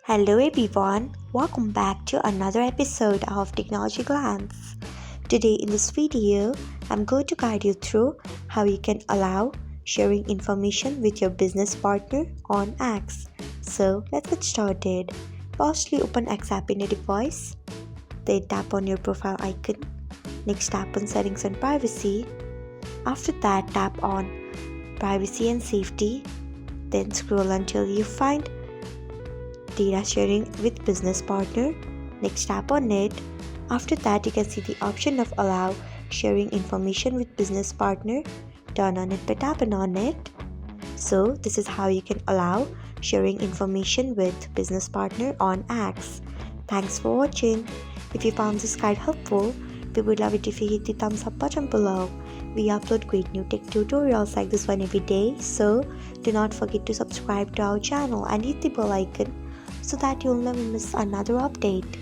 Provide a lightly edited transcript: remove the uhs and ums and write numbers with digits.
Hello everyone, welcome back to another episode of Technologyglance. Today in this video, I'm going to guide you through how you can allow sharing information with your business partner on X. So let's get started. Firstly, open X app in your device. Then tap on your profile icon. Next tap on settings and privacy. After that, tap on privacy and safety. Then scroll until you find data sharing with business partner. Next tap on it. After that, you can see the option of allow sharing information with business partner. Turn on it by tapping on it. So this is how you can allow sharing information with business partner on X. Thanks for watching. If you found this guide helpful, we would love it if you hit the thumbs up button below. We upload great new tech tutorials like this one every day, so do not forget to subscribe to our channel and hit the bell icon so that you'll never miss another update.